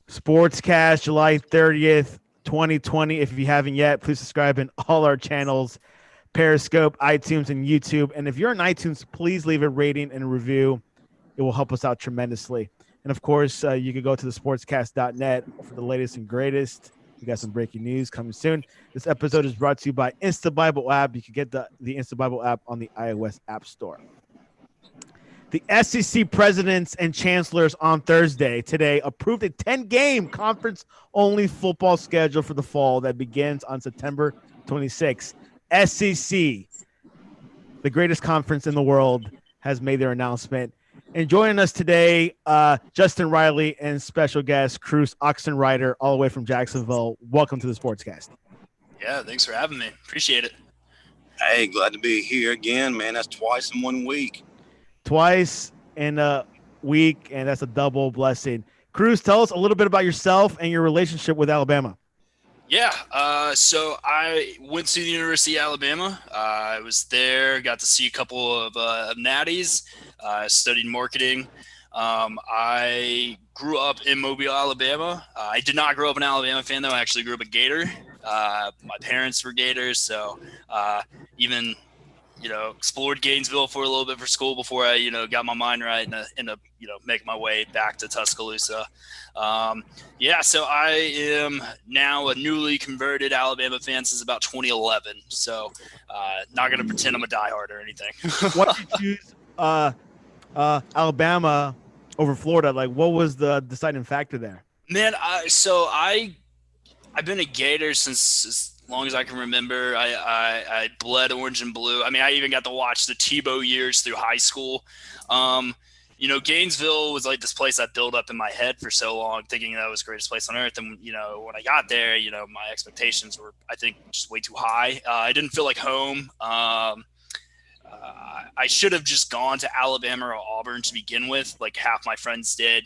Sportscast, July 30th, 2020. If you haven't yet, please subscribe in all our channels, Periscope, iTunes, and YouTube. And if you're on iTunes, please leave a rating and a review. It will help us out tremendously. And of course, you can go to the sportscast.net for the latest and greatest. We got some breaking news coming soon. This episode is brought to you by Insta Bible app. You can get the Insta Bible app on the iOS App Store. The SEC presidents and chancellors on Thursday today approved a 10-game conference-only football schedule for the fall that begins on September 26th. SEC, the greatest conference in the world, has made their announcement. And joining us today, Justin Riley and special guest Cruz Oxenrider, all the way from Jacksonville. Welcome to the Sportscast. Yeah, thanks for having me. Appreciate it. Hey, glad to be here again, man. That's twice in 1 week. Twice in a week, and that's a double blessing. Cruz, tell us a little bit about yourself and your relationship with Alabama. Yeah, so I went to the University of Alabama. I was there, got to see a couple of natties. I studied marketing. I grew up in Mobile, Alabama. I did not grow up an Alabama fan, though. I actually grew up a Gator. My parents were Gators, so even explored Gainesville for a little bit for school before I, got my mind right and make my way back to Tuscaloosa. So I am now a newly converted Alabama fan since about 2011. So not going to pretend I'm a diehard or anything. Why did you choose Alabama over Florida? Like, what was the deciding factor there? Man, I've been a Gator since as long as I can remember. I bled orange and blue. I mean, I even got to watch the Tebow years through high school. Gainesville was like this place I built up in my head for so long, thinking that was the greatest place on earth. And, when I got there, my expectations were, I think, just way too high. I didn't feel like home. I should have just gone to Alabama or Auburn to begin with, like half my friends did,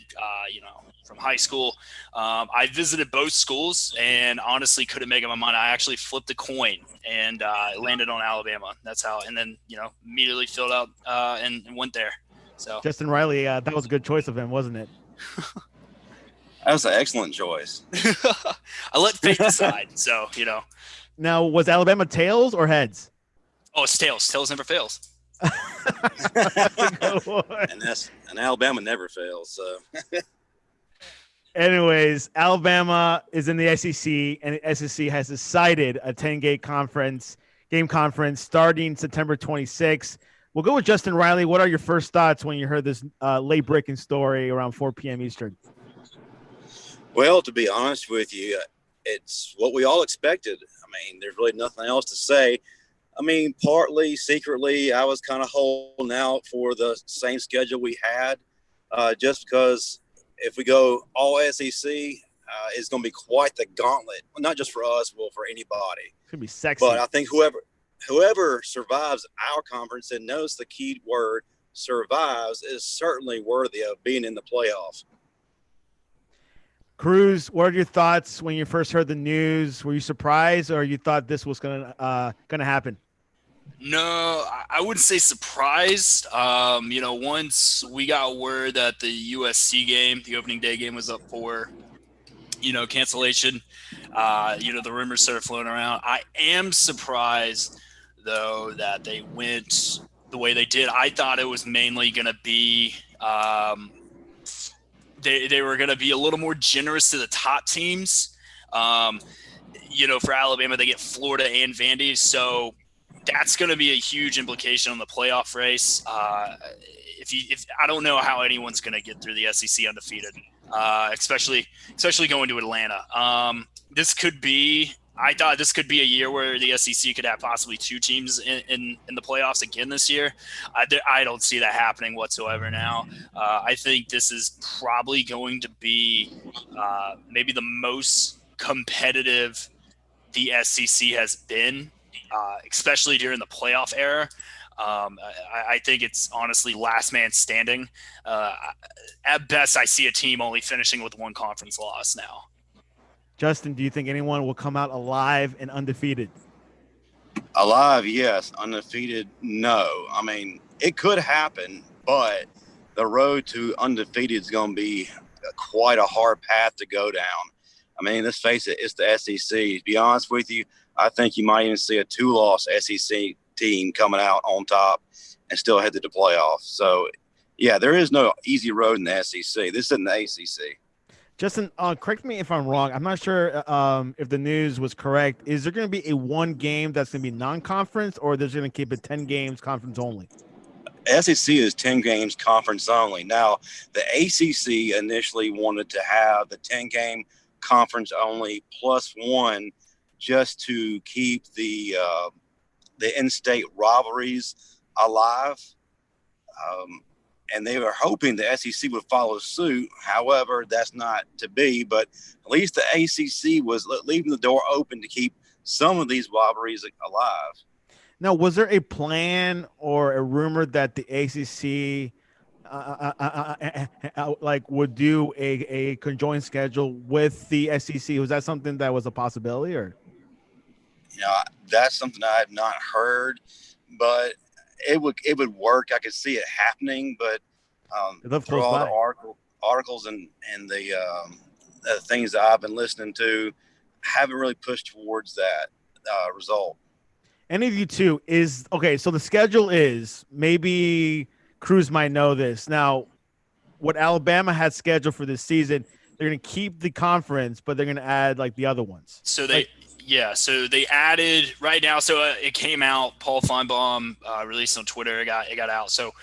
from high school. I visited both schools and honestly couldn't make up my mind. I actually flipped a coin and landed on Alabama. That's how, and then, immediately filled out and went there. So Justin Riley, that was a good choice of him, wasn't it? That was an excellent choice. I let fate decide. So, Now, was Alabama tails or heads? Oh, it's tails. Tails never fails. and Alabama never fails. So, anyways, Alabama is in the SEC, and the SEC has decided a 10-game conference starting September 26th. We'll go with Justin Riley. What are your first thoughts when you heard this late breaking story around 4 p.m. Eastern? Well, to be honest with you, it's what we all expected. I mean, there's really nothing else to say. I mean, partly, secretly, I was kind of holding out for the same schedule we had, just because if we go all SEC, it's going to be quite the gauntlet, not just for us, well, for anybody. It's going to be sexy. But I think whoever survives our conference, and notice the key word, survives, is certainly worthy of being in the playoffs. Cruz, what are your thoughts when you first heard the news? Were you surprised, or you thought this was gonna happen? No, I wouldn't say surprised. Once we got word that the USC game, the opening day game, was up for, cancellation, the rumors started floating around. I am surprised, though, that they went the way they did. I thought it was mainly going to be they were going to be a little more generous to the top teams. For Alabama, they get Florida and Vandy, so that's going to be a huge implication on the playoff race. If I don't know how anyone's going to get through the SEC undefeated, especially going to Atlanta. I thought this could be a year where the SEC could have possibly two teams in the playoffs again this year. I don't see that happening whatsoever now. I think this is probably going to be maybe the most competitive the SEC has been, especially during the playoff era. I think it's honestly last man standing. At best, I see a team only finishing with one conference loss now. Justin, do you think anyone will come out alive and undefeated? Alive, yes. Undefeated, no. I mean, it could happen, but the road to undefeated is going to be quite a hard path to go down. I mean, let's face it, it's the SEC. To be honest with you, I think you might even see a 2-loss SEC team coming out on top and still head to the playoffs. So, yeah, there is no easy road in the SEC. This isn't the ACC. Justin, correct me if I'm wrong. I'm not sure if the news was correct. Is there going to be a one game that's going to be non-conference, or they're going to keep it 10 games conference only? SEC is 10 games conference only. Now, the ACC initially wanted to have the 10-game conference only plus one just to keep the in-state rivalries alive. And they were hoping the SEC would follow suit. However, that's not to be. But at least the ACC was leaving the door open to keep some of these rivalries alive. Now, was there a plan or a rumor that the ACC would do a conjoined schedule with the SEC? Was that something that was a possibility, or? That's something I have not heard, but it would work. I could see it happening, but through all the articles and the things that I've been listening to, haven't really pushed towards that result. Any of you two is okay. So the schedule is, maybe Cruz might know this. Now, what Alabama had scheduled for this season, they're going to keep the conference, but they're going to add like the other ones. So they added right now. So it came out. Paul Feinbaum released on Twitter. It got out. So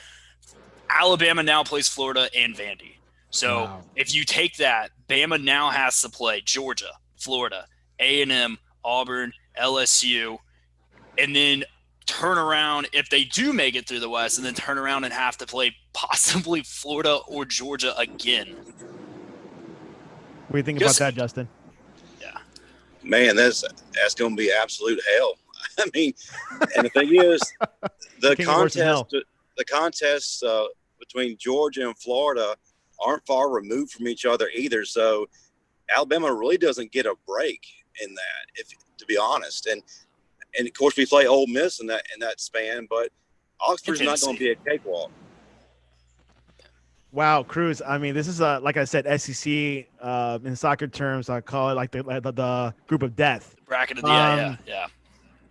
Alabama now plays Florida and Vandy. So If you take that, Bama now has to play Georgia, Florida, A&M, Auburn, LSU, and then turn around if they do make it through the West, and then turn around and have to play possibly Florida or Georgia again. What do you think about that, Justin? Yeah, man, that's going to be absolute hell. I mean, and the thing is, the contests between Georgia and Florida aren't far removed from each other either. So Alabama really doesn't get a break in that, to be honest. And of course we play Ole Miss in that span, but Oxford's not going to be a cakewalk. Wow, Cruz. I mean, this is like I said, SEC in soccer terms. I call it like the group of death. Bracket of the yeah.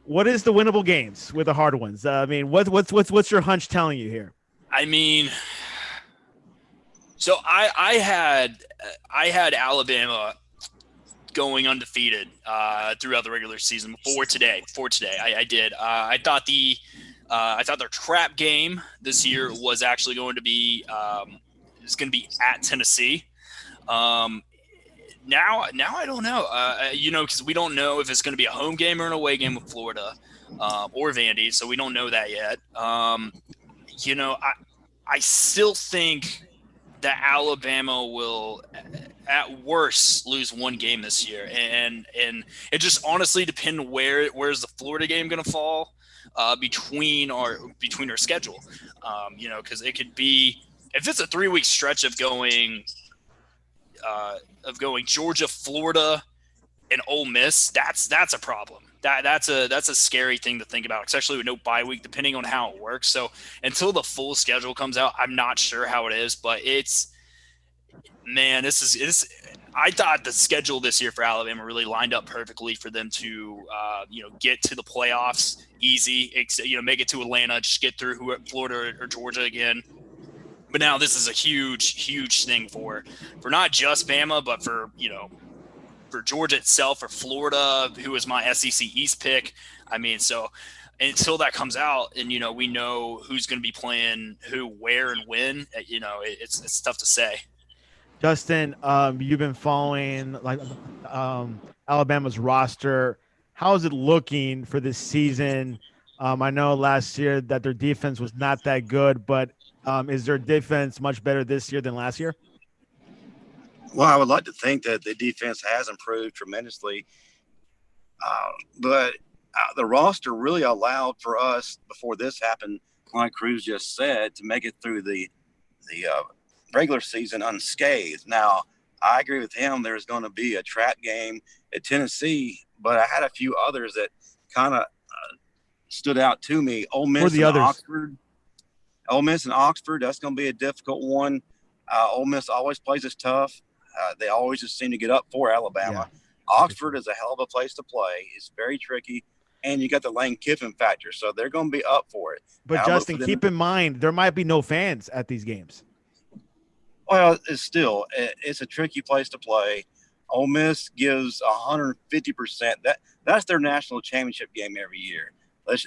What is the winnable games with the hard ones? I mean, what's your hunch telling you here? I mean, so I had Alabama going undefeated throughout the regular season before today. I did. I thought their trap game this year was actually going to be at Tennessee. Now I don't know. Because we don't know if it's going to be a home game or an away game with Florida or Vandy, so we don't know that yet. I still think that Alabama will, at worst, lose one game this year, and it just honestly depends where's the Florida game going to fall between our schedule, because it could be, if it's a 3-week stretch of going Georgia, Florida, and Ole Miss, that's a problem. That's a scary thing to think about, especially with no bye week, depending on how it works. So until the full schedule comes out, I'm not sure how it is, but I thought the schedule this year for Alabama really lined up perfectly for them to get to the playoffs easy, make it to Atlanta, just get through Florida or Georgia again. But now this is a huge thing for not just Bama, but for Georgia itself, for Florida, who is my SEC East pick. I mean, so until that comes out and, we know who's going to be playing who, where, and when, it's tough to say. Justin, you've been following Alabama's roster. How is it looking for this season? I know last year that their defense was not that good, but is their defense much better this year than last year? Well, I would like to think that the defense has improved tremendously, but the roster really allowed for us, before this happened, like Cruz just said, to make it through the regular season unscathed. Now, I agree with him. There's going to be a trap game at Tennessee, but I had a few others that kind of stood out to me. Ole Miss and Oxford. Ole Miss and Oxford, that's going to be a difficult one. Ole Miss always plays us tough. They always just seem to get up for Alabama. Yeah. Oxford is a hell of a place to play. It's very tricky, and you got the Lane Kiffin factor, so they're going to be up for it. But Justin, keep in mind there might be no fans at these games. Well, it's a tricky place to play. Ole Miss gives 150%. That's their national championship game every year. Let's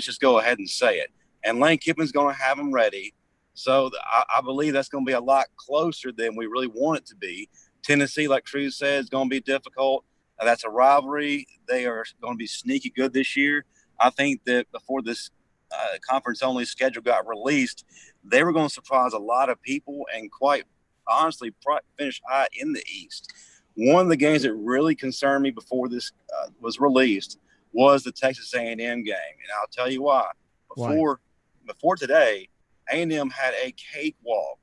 just go ahead and say it. And Lane Kiffin's going to have them ready. So I believe that's going to be a lot closer than we really want it to be. Tennessee, like Cruz said, is going to be difficult. That's a rivalry. They are going to be sneaky good this year. I think that before this conference-only schedule got released, they were going to surprise a lot of people and quite honestly finish high in the East. One of the games that really concerned me before this was released was the Texas A&M game, and I'll tell you why. Before today, A&M had a cakewalk,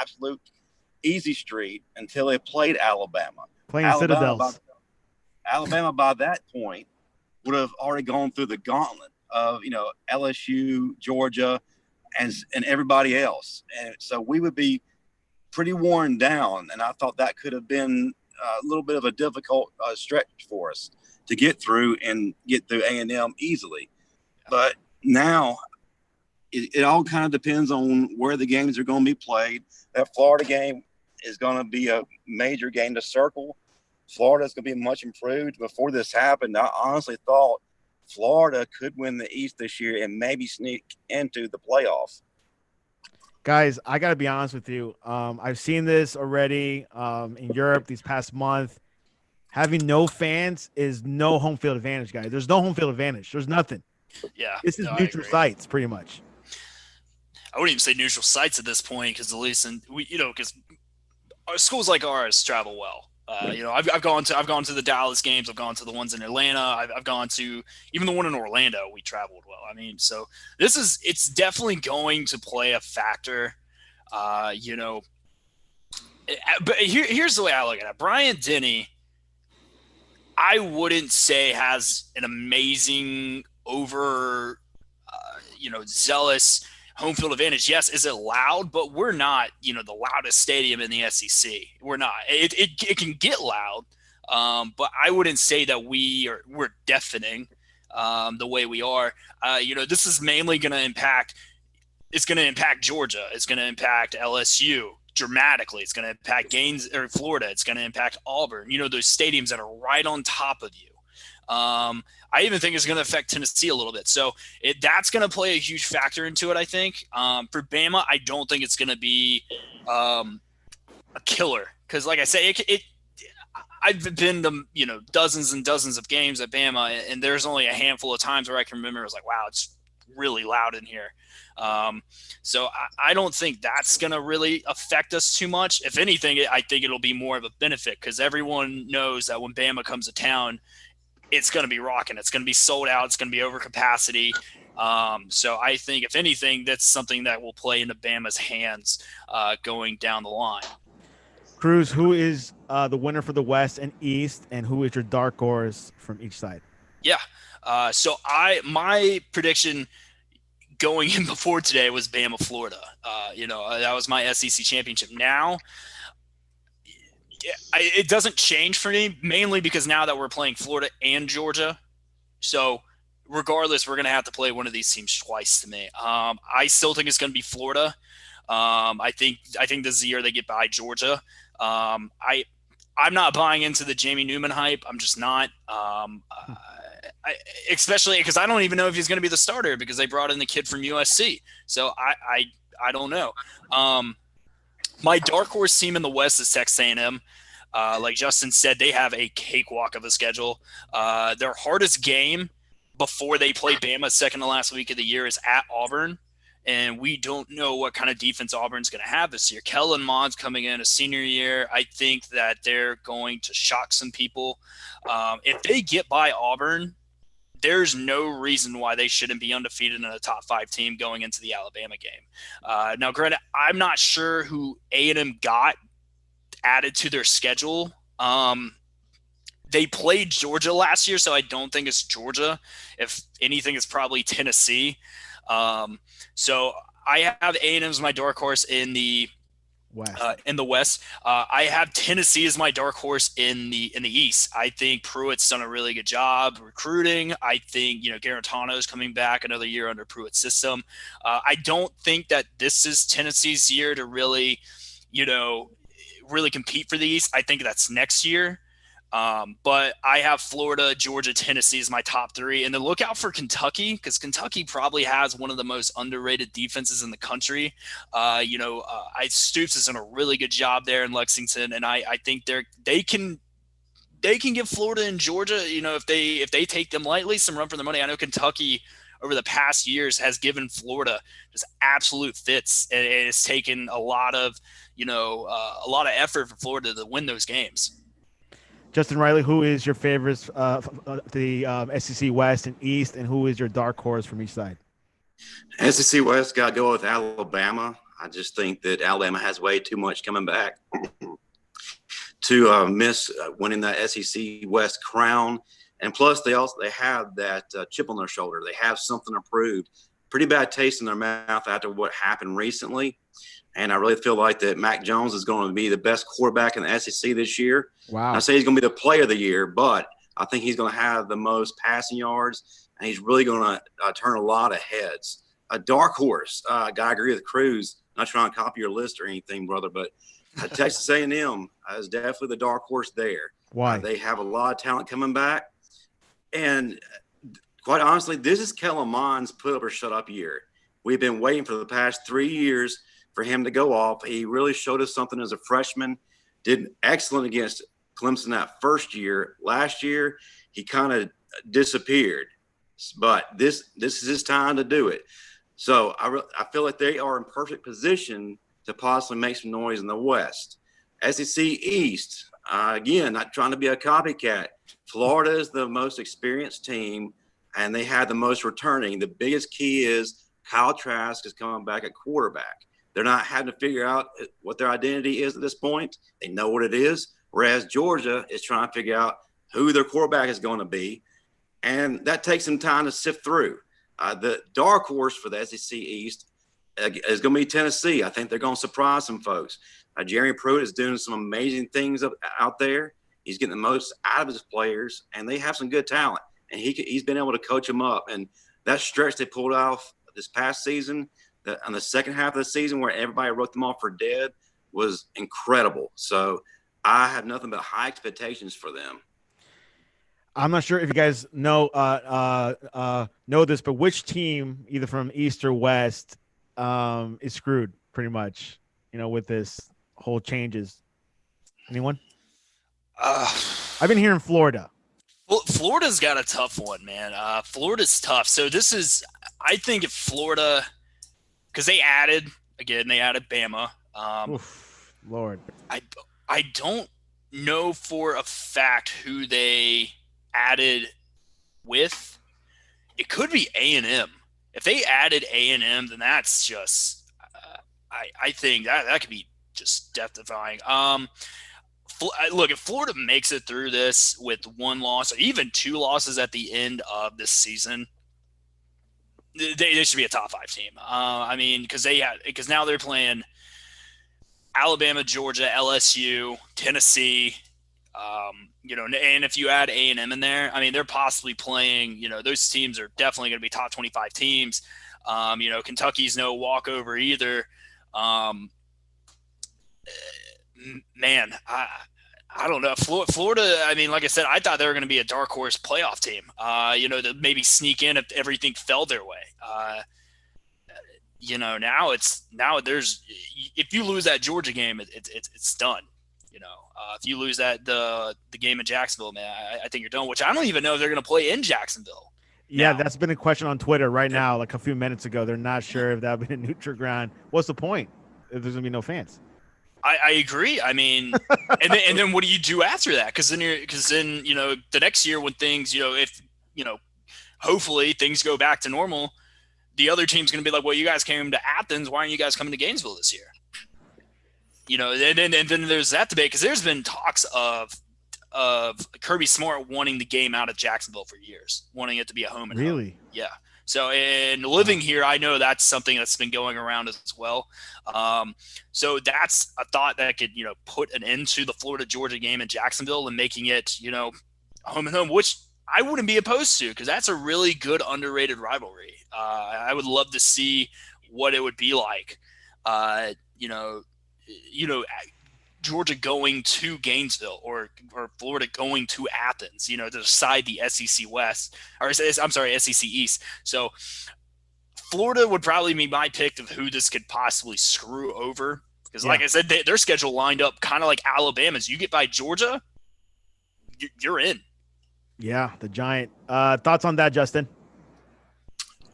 absolute easy street until they played Alabama. Playing Citadels. Alabama by that point would have already gone through the gauntlet of LSU, Georgia, and everybody else, and so we would be pretty worn down. And I thought that could have been a little bit of a difficult stretch for us to get through and get through A&M easily. But now it all kind of depends on where the games are going to be played. That Florida game is going to be a major game to circle. Florida's going to be much improved. Before this happened, I honestly thought Florida could win the East this year and maybe sneak into the playoffs. Guys, I got to be honest with you. I've seen this already in Europe these past month. Having no fans is no home field advantage, guys. There's no home field advantage. There's nothing. Yeah. This is neutral sites, pretty much. I wouldn't even say neutral sites at this point because because schools like ours travel well. I've gone to the Dallas games. I've gone to the ones in Atlanta. I've gone to even the one in Orlando. We traveled well. I mean, so it's definitely going to play a factor. But here's the way I look at it. Bryant Denny, I wouldn't say has an amazing zealous home field advantage. Yes, is it loud? But we're not, the loudest stadium in the SEC. We're not. It can get loud, but I wouldn't say that we're deafening the way we are. This is mainly going to impact. It's going to impact Georgia. It's going to impact LSU dramatically. It's going to impact Florida. It's going to impact Auburn. Those stadiums that are right on top of you. I even think it's going to affect Tennessee a little bit. So that's going to play a huge factor into it, I think. For Bama, I don't think it's going to be a killer because, like I say, I've been to dozens and dozens of games at Bama, and there's only a handful of times where I can remember it was like, wow, it's really loud in here. So I don't think that's going to really affect us too much. If anything, I think it'll be more of a benefit because everyone knows that when Bama comes to town, it's going to be rocking. It's going to be sold out. It's going to be over capacity. So I think, if anything, that's something that will play into Bama's hands going down the line. Cruz, who is the winner for the West and East, and who is your dark horse from each side? Yeah. So my prediction going in before today was Bama, Florida. That was my SEC championship. Now, it doesn't change for me, mainly because now that we're playing Florida and Georgia. So regardless, we're going to have to play one of these teams twice to me. I still think it's going to be Florida. I think this is the year they get by Georgia. I'm not buying into the Jamie Newman hype. I'm just not. Especially because I don't even know if he's going to be the starter because they brought in the kid from USC. So I don't know. My dark horse team in the West is Texas A&M. Like Justin said, they have a cakewalk of a schedule. Their hardest game before they play Bama second to last week of the year is at Auburn. And we don't know what kind of defense Auburn's going to have this year. Kellen Mond's coming in a senior year. I think that they're going to shock some people. If they get by Auburn, there's no reason why they shouldn't be undefeated in a top 5 team going into the Alabama game. Now, granted, I'm not sure who A&M got added to their schedule. They played Georgia last year, so I don't think it's Georgia. If anything, it's probably Tennessee. So I have A&M as my dark horse in the West. In the West. I have Tennessee as my dark horse in the East. I think Pruitt's done a really good job recruiting. I think Garantano is coming back another year under Pruitt's system. I don't think that this is Tennessee's year to really, really compete for the East. I think that's next year. But I have Florida, Georgia, Tennessee as my top three. And then look out for Kentucky, because Kentucky probably has one of the most underrated defenses in the country. Stoops has done a really good job there in Lexington, and I think they can give Florida and Georgia, if they take them lightly, some run for their money. I know Kentucky over the past years has given Florida just absolute fits, and it's taken a lot of effort for Florida to win those games. Justin Riley, who is your favorites, the SEC West and East, and who is your dark horse from each side? SEC West, got to go with Alabama. I just think that Alabama has way too much coming back to miss winning that SEC West crown. And plus, they have that chip on their shoulder. They have something to prove. Pretty bad taste in their mouth after what happened recently. And I really feel like that Mac Jones is going to be the best quarterback in the SEC this year. Wow. I say he's going to be the player of the year, but I think he's going to have the most passing yards, and he's really going to turn a lot of heads. A dark horse. I agree with Cruz. Not trying to copy your list or anything, brother, but Texas A&M is definitely the dark horse there. Why? They have a lot of talent coming back. And quite honestly, this is Kellen Mond's put up or shut up year. We've been waiting for the past 3 years for him to go off. He really showed us something as a freshman, did excellent against Clemson that first year. Last year, he kind of disappeared, but this is his time to do it. So I feel like they are in perfect position to possibly make some noise in the West. SEC East, again, not trying to be a copycat. Florida is the most experienced team, and they had the most returning. The biggest key is Kyle Trask is coming back at quarterback. They're not having to figure out what their identity is at this point. They know what it is, whereas Georgia is trying to figure out who their quarterback is going to be, and that takes some time to sift through. The dark horse for the SEC East is going to be Tennessee. I think they're going to surprise some folks. Jeremy Pruitt is doing some amazing things out there. He's getting the most out of his players, and they have some good talent, and he's been able to coach them up. And that stretch they pulled off this past season, on the second half of the season where everybody wrote them off for dead, was incredible. So I have nothing but high expectations for them. I'm not sure if you guys know this, but which team, either from East or West, is screwed pretty much, with this whole changes? Anyone? I've been hearing Florida. Well, Florida's got a tough one, man. Florida's tough. So I think if Florida, because they added Bama. Oof, Lord. I don't know for a fact who they added with. It could be A&M. If they added A&M, then that's just I think that could be just death-defying. Look, if Florida makes it through this with one loss or even two losses at the end of this season, they should be a top 5 team. Because now they're playing Alabama, Georgia, LSU, Tennessee, and if you add A&M in there, they're possibly playing, those teams are definitely going to be top 25 teams. Kentucky's no walkover either. Man, I don't know. Florida, like I said, I thought they were going to be a dark horse playoff team, to maybe sneak in if everything fell their way. Now there's, if you lose that Georgia game, it's done. If you lose the game in Jacksonville, man, I think you're done, which I don't even know if they're going to play in Jacksonville. Yeah, that's been a question on Twitter right now, like a few minutes ago. They're not sure if that would be a neutral ground. What's the point if there's going to be no fans? I agree. And then what do you do after that? Because then the next year when things, if hopefully things go back to normal, the other team's going to be like, well, you guys came to Athens. Why aren't you guys coming to Gainesville this year? And then there's that debate, because there's been talks of Kirby Smart wanting the game out of Jacksonville for years, wanting it to be a home and really home. Yeah. So, and living here, I know that's something that's been going around as well. So that's a thought that could, put an end to the Florida-Georgia game in Jacksonville and making it, home and home, which I wouldn't be opposed to, because that's a really good underrated rivalry. I would love to see what it would be like. Georgia going to Gainesville or Florida going to Athens, to decide the SEC West, or I'm sorry, SEC East. So Florida would probably be my pick of who this could possibly screw over. Because like I said, their schedule lined up kind of like Alabama's. You get by Georgia, you're in. Yeah, the giant. Thoughts on that, Justin?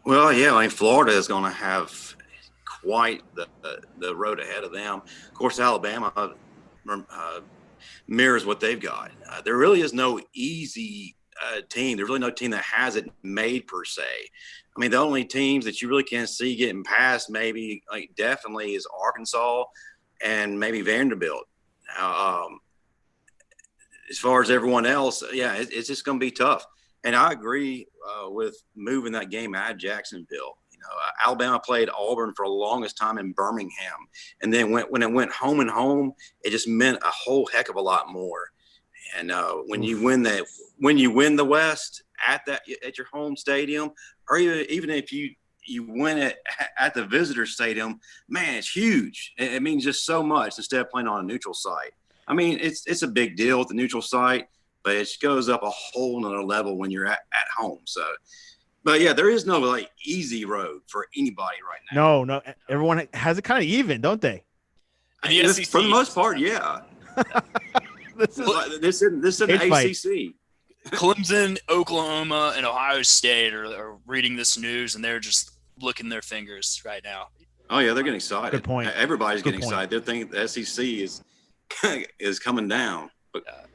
Well, yeah, I mean, Florida is going to have quite the road ahead of them. Of course, Alabama mirrors what they've got. There really is no easy team. There's really no team that has it made per se. I mean, the only teams that you really can't see getting past maybe definitely is Arkansas and maybe Vanderbilt. As far as everyone else, yeah, it's just going to be tough. And I agree with moving that game out of Jacksonville. Alabama played Auburn for the longest time in Birmingham, and then when it went home and home, it just meant a whole heck of a lot more. And when you win the West at your home stadium, or even if you win it at the visitor stadium, man, it's huge. It means just so much instead of playing on a neutral site. I mean, it's a big deal with the neutral site, but it goes up a whole nother level when you're at home. So. But yeah, there is no easy road for anybody right now. No, everyone has it kind of even, don't they? For the most part, yeah. this is an ACC. Clemson, Oklahoma, and Ohio State are reading this news, and they're just licking their fingers right now. Oh yeah, they're getting excited. Good point. Everybody's getting excited. They're thinking the SEC is coming down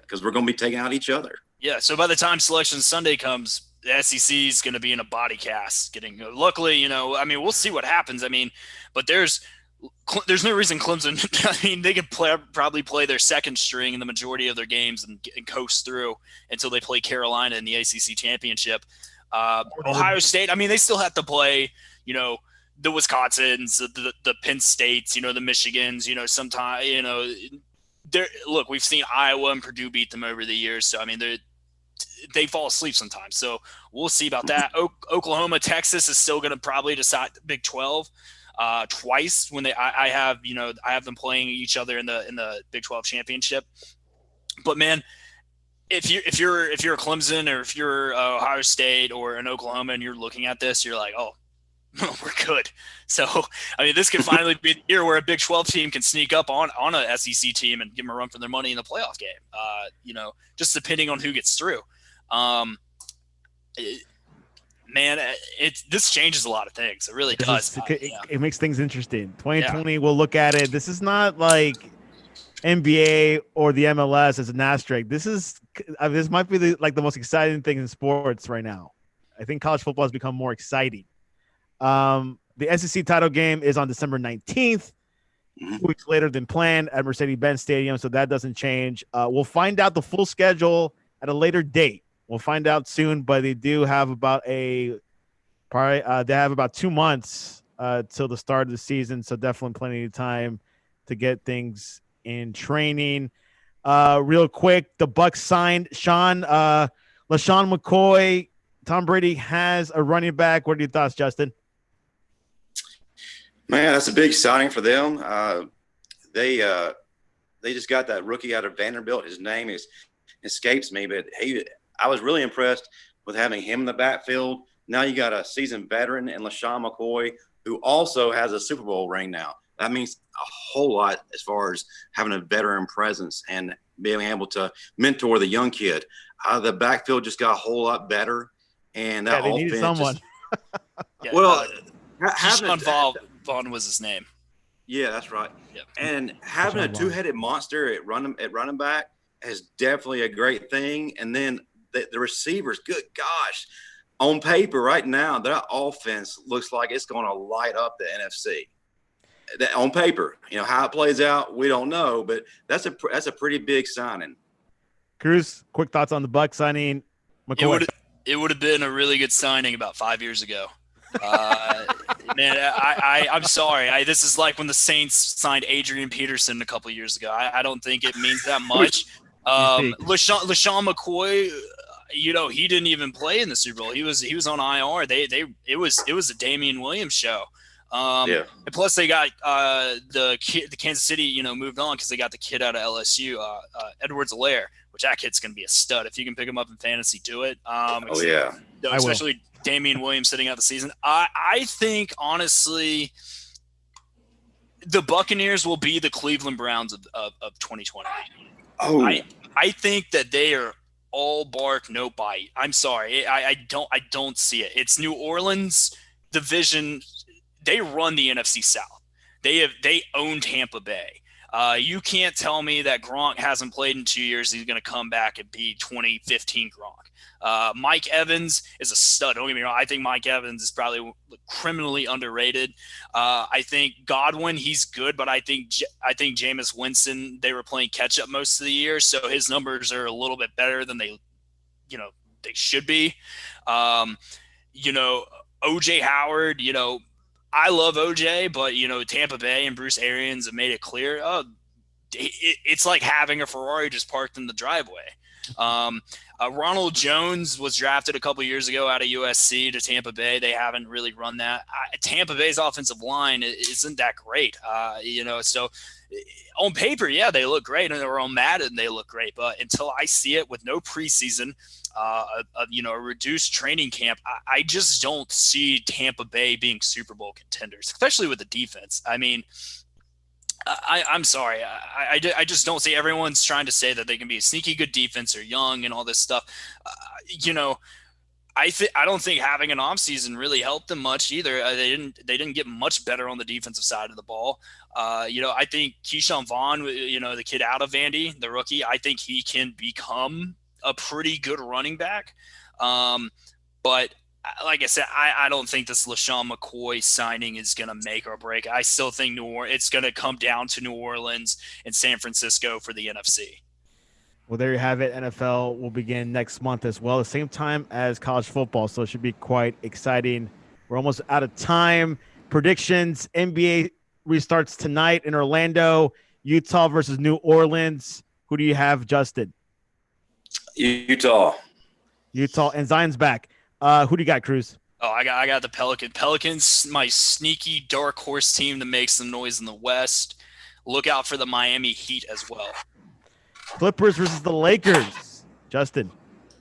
because we're going to be taking out each other. Yeah. So by the time Selection Sunday comes, the SEC is going to be in a body cast. Luckily, we'll see what happens. But there's no reason Clemson. They could probably play their second string in the majority of their games and coast through until they play Carolina in the ACC championship. Ohio State. They still have to play. The Wisconsins, the Penn States. The Michigans. Sometimes. Look, we've seen Iowa and Purdue beat them over the years. So they fall asleep sometimes. So we'll see about that. Oklahoma, Texas is still going to probably decide the Big 12 twice when I have them playing each other in the Big 12 championship. But man, if you're a Clemson or if you're Ohio State or an Oklahoma and you're looking at this, you're like, oh, we're good. So, this could finally be the year where a Big 12 team can sneak up on a SEC team and give them a run for their money in the playoff game. Just depending on who gets through. This changes a lot of things. It really does. It makes things interesting. 2020, we'll look at it. This is not like NBA or the MLS as an asterisk. This might be the most exciting thing in sports right now. I think college football has become more exciting. The SEC title game is on December 19th, 2 weeks later than planned at Mercedes-Benz Stadium, so that doesn't change. We'll find out the full schedule at a later date. We'll find out soon, but they do have about 2 months till the start of the season, so definitely plenty of time to get things in training. Real quick, the Bucs signed Lesean McCoy. Tom Brady has a running back. What are your thoughts, Justin? Man, that's a big signing for them. They just got that rookie out of Vanderbilt. His name escapes me, but I was really impressed with having him in the backfield. Now you got a seasoned veteran in Lesean McCoy, who also has a Super Bowl ring now. That means a whole lot as far as having a veteran presence and being able to mentor the young kid. The backfield just got a whole lot better, and that they needed someone. Vaughn was his name. Yeah, that's right. Yep. And having a two-headed monster at running back is definitely a great thing. And then the receivers, good gosh, on paper right now, that offense looks like it's going to light up the NFC. On paper, how it plays out, we don't know, but that's a pretty big signing. Cruz, quick thoughts on the Bucs signing McCoy. It would have been a really good signing about 5 years ago. Man, I'm sorry. This is like when the Saints signed Adrian Peterson a couple years ago. I don't think it means that much. Lesean Mccoy, he didn't even play in the Super Bowl. He was on IR. It was a Damian Williams show. And plus they got the Kansas City, moved on because they got the kid out of LSU, Edwards-Helaire, which that kid's going to be a stud. If you can pick him up in fantasy, do it. Especially Damian Williams sitting out the season. I think, honestly, the Buccaneers will be the Cleveland Browns of 2020. I think that they are all bark, no bite. I'm sorry. I don't see it. It's New Orleans division. They run the NFC South. They own Tampa Bay. You can't tell me that Gronk hasn't played in 2 years. He's going to come back and be 2015 Gronk. Mike Evans is a stud. Don't get me wrong. I think Mike Evans is probably criminally underrated. I think Godwin, he's good, but I think Jameis Winston, they were playing catch up most of the year, so his numbers are a little bit better than they should be. OJ Howard, I love OJ, but Tampa Bay and Bruce Arians have made it clear. It's like having a Ferrari just parked in the driveway. Ronald Jones was drafted a couple years ago out of USC to Tampa Bay. They haven't really run that. Tampa Bay's offensive line isn't that great. So on paper, yeah, they look great, and they're on Madden, they look great. But until I see it with no preseason, a reduced training camp, I just don't see Tampa Bay being Super Bowl contenders, especially with the defense. I mean, I'm sorry. I just don't see. Everyone's trying to say that they can be a sneaky good defense or young and all this stuff. I don't think having an offseason really helped them much either. They didn't get much better on the defensive side of the ball. I think Keyshawn Vaughn, the kid out of Vandy, the rookie, I think he can become a pretty good running back. But like I said, I don't think this Lesean McCoy signing is going to make or break. I still think it's going to come down to New Orleans and San Francisco for the NFC. Well, there you have it. NFL will begin next month as well, the same time as college football, so it should be quite exciting. We're almost out of time. Predictions: NBA restarts tonight in Orlando, Utah versus New Orleans. Who do you have, Justin? Utah, and Zion's back. Who do you got, Cruz? Oh, I got the Pelicans, my sneaky dark horse team that makes some noise in the West. Look out for the Miami Heat as well. Clippers versus the Lakers. Justin.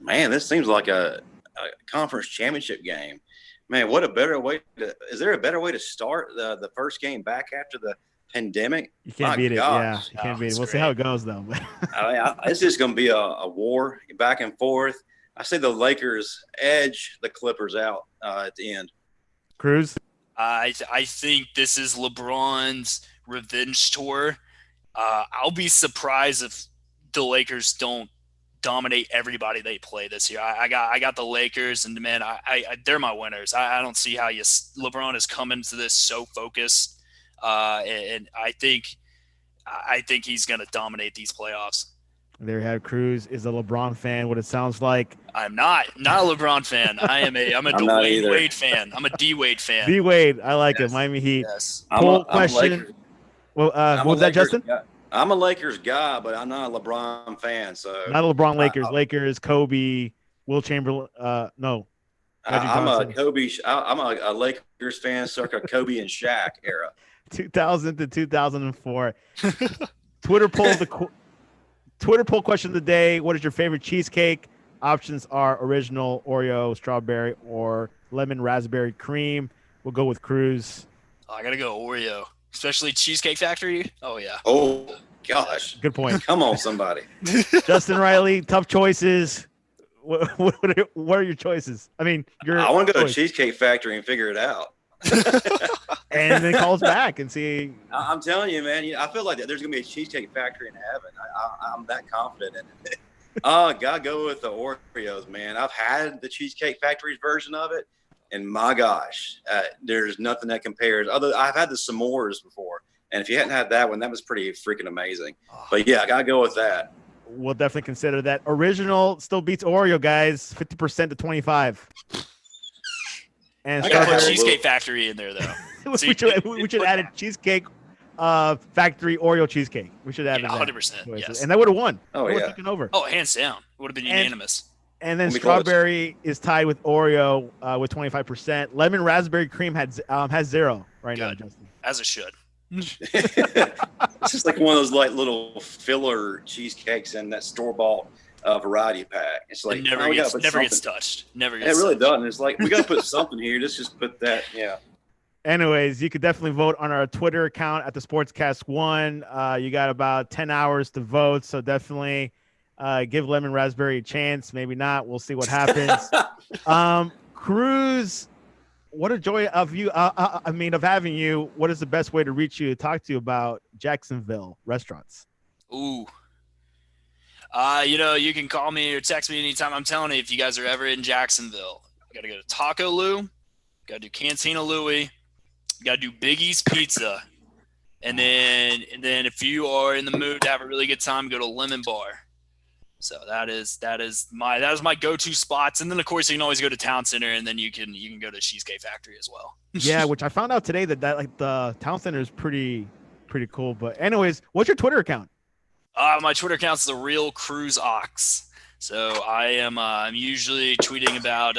Man, this seems like a conference championship game. Man, what a better way is there a better way to start the first game back after the pandemic? You can't beat it. Yeah, you can't beat it. We'll see how it goes, though. It's just going to be a war back and forth. I say the Lakers edge the Clippers out at the end. Cruz? I think this is LeBron's revenge tour. I'll be surprised if the Lakers don't dominate everybody they play this year. I got the Lakers, and man, they're my winners. I don't see how LeBron has come into this so focused, and I think he's going to dominate these playoffs. There you have Cruz is a LeBron fan. What it sounds like. I'm not a LeBron fan. I'm a Dwayne Wade fan. I'm a D Wade fan. D Wade, I like it. Miami Heat. Yes. Question. What was that, Justin? Guy. I'm a Lakers guy, but I'm not a LeBron fan. So not a LeBron Lakers. Lakers, Kobe, Will Chamberlain. No. I'm a Lakers fan, circa Kobe and Shaq era. 2000 to 2004. Twitter poll question of the day: what is your favorite cheesecake? Options are original, Oreo, strawberry, or lemon raspberry cream. We'll go with Cruz. I gotta go Oreo, especially Cheesecake Factory. Oh yeah. Oh gosh. Good point. Come on, somebody. Justin Riley, tough choices. What are your choices? I mean, I want to go to Cheesecake Factory and figure it out. And then calls back and see. I'm telling you, man. I feel like there's gonna be a Cheesecake Factory in heaven. I'm that confident in it. Gotta go with the Oreos, man. I've had the Cheesecake Factory's version of it, and my gosh, there's nothing that compares. I've had the s'mores before, and if you hadn't had that one, that was pretty freaking amazing. But yeah, I gotta go with that. We'll definitely consider that. Original still beats Oreo, guys. 50% to 25. And I got to put strawberry. Cheesecake Factory in there, though. we should add a cheesecake factory Oreo cheesecake. We should add 100%. Yes. And that would have won. Oh, That yeah. taken over. Oh, hands down. Would have been unanimous. And then We'll be strawberry is tied with Oreo with 25%. Lemon raspberry cream has 0 right now, Justin. As it should. It's just like one of those like little filler cheesecakes in that store-bought variety pack. It's like It never gets touched. Never gets It really touched. doesn't. It's like we got to put something here. Let's just put that. Yeah. Anyways, you could definitely vote on our Twitter account at the Sportscast1. You got about 10 hours to vote, so definitely give Lemon Raspberry a chance. Maybe not. We'll see what happens. Cruz, what a joy of you. Of having you. What is the best way to reach you to talk to you about Jacksonville restaurants? Ooh. You can call me or text me anytime. I'm telling you, if you guys are ever in Jacksonville, you got to go to Taco Lou, got to do Cantina Louie, got to do Biggie's Pizza, and then if you are in the mood to have a really good time, go to Lemon Bar. So that is my go-to spots. And then of course you can always go to Town Center, and then you can go to Cheesecake Factory as well. Yeah, which I found out today that like the Town Center is pretty cool. But anyways, what's your Twitter account? My Twitter account is The Real Cruz Ox. So I am I'm usually tweeting about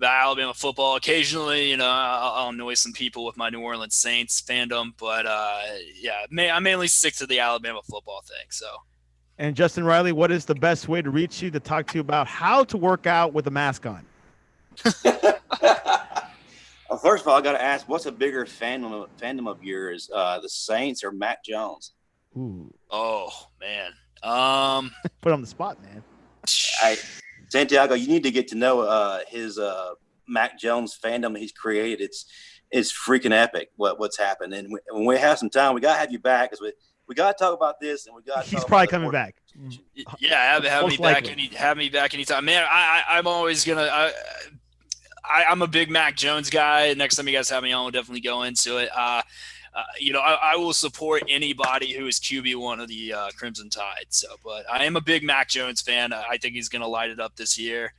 Alabama football. Occasionally, I'll annoy some people with my New Orleans Saints fandom, but I mainly stick to the Alabama football thing. So. And Justin Riley, what is the best way to reach you to talk to you about how to work out with a mask on? Well, first of all, I got to ask, what's a bigger fandom of yours, the Saints or Mac Jones? Ooh. Oh man. Put on the spot, man. Santiago, you need to get to know his Mac Jones fandom he's created. It's freaking epic what's happened. And when we have some time, we got to have you back because we got to talk about this, and we got. He's probably coming back. Yeah, have me back. Have me back anytime, man. I'm always gonna. I'm a big Mac Jones guy. Next time you guys have me on, we'll definitely go into it. I will support anybody who is QB1 of the Crimson Tide. So, but I am a big Mac Jones fan. I think he's gonna light it up this year.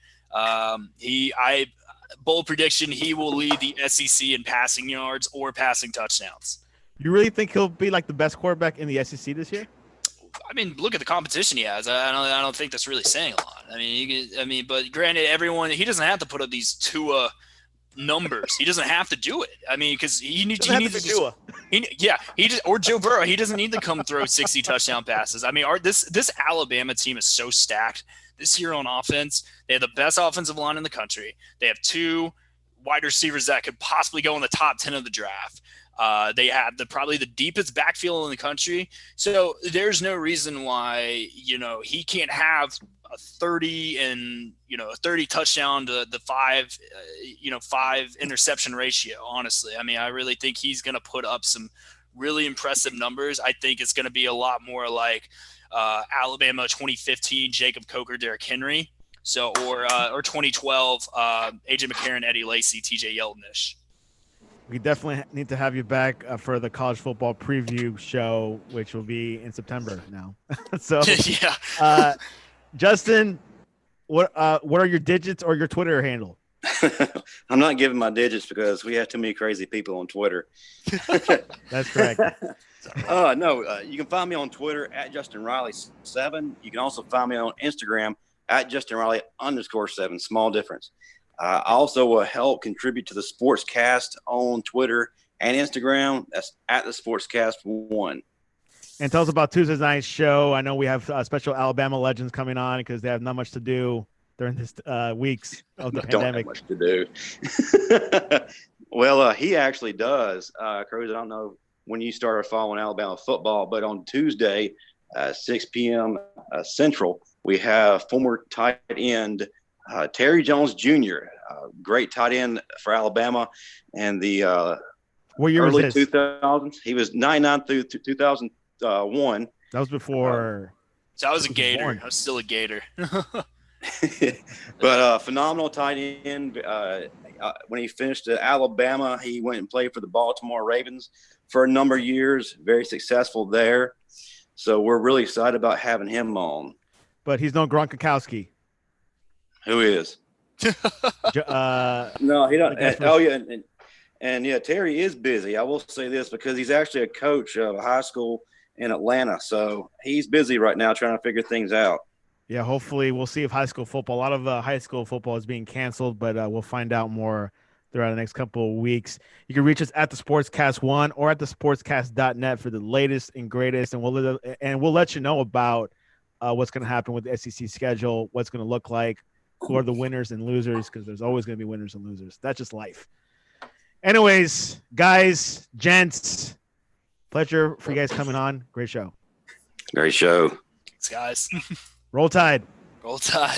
Bold prediction: he will lead the SEC in passing yards or passing touchdowns. You really think he'll be like the best quarterback in the SEC this year? I mean, look at the competition he has. I don't think that's really saying a lot. But granted, he doesn't have to put up these Tua numbers. He doesn't have to do it. I mean, because he needs to or Joe Burrow. He doesn't need to come throw 60 touchdown passes. I mean, this Alabama team is so stacked this year on offense. They have the best offensive line in the country. They have 2 wide receivers that could possibly go in the top 10 of the draft. They have probably the deepest backfield in the country. So there's no reason why, he can't have a 30 and, a 30 touchdown to the 5 interception ratio. Honestly, I mean, I really think he's going to put up some really impressive numbers. I think it's going to be a lot more like Alabama 2015, Jacob Coker, Derrick Henry. So, or 2012, AJ McCarron, Eddie Lacy, TJ Yeldon-ish. We definitely need to have you back for the college football preview show, which will be in September now. So, yeah. Justin, what are your digits or your Twitter handle? I'm not giving my digits because we have too many crazy people on Twitter. That's correct. No, you can find me on Twitter at JustinRiley7. You can also find me on Instagram at JustinRiley_7. Small difference. I also will help contribute to the Sportscast on Twitter and Instagram. That's at the Sportscast1. And tell us about Tuesday night's show. I know we have special Alabama legends coming on because they have not much to do during this weeks of the pandemic. Don't have much to do. Well, he actually does. Cruz, I don't know when you started following Alabama football, but on Tuesday, 6 p.m. Central, we have former tight end Terry Jones Jr., great tight end for Alabama, and the what year early was this? 2000s. He was 99 through 2001. That was before. So I was a Gator. I was still a Gator. But phenomenal tight end. When he finished at Alabama, he went and played for the Baltimore Ravens for a number of years. Very successful there. So we're really excited about having him on. But he's no Gronkowski. Who is? No, he don't. I guess Oh yeah, and yeah, Terry is busy. I will say this because he's actually a coach of a high school in Atlanta, so he's busy right now trying to figure things out. Yeah, hopefully we'll see if high school football. A lot of high school football is being canceled, but we'll find out more throughout the next couple of weeks. You can reach us at the Sportscast1 or at the sportscast.net for the latest and greatest, and we'll let you know about what's going to happen with the SEC schedule, what's going to look like, who are the winners and losers, because there's always going to be winners and losers. That's just life. Anyways, guys, gents, pleasure for you guys coming on. Great show. Great show. Thanks, guys. Roll Tide. Roll Tide.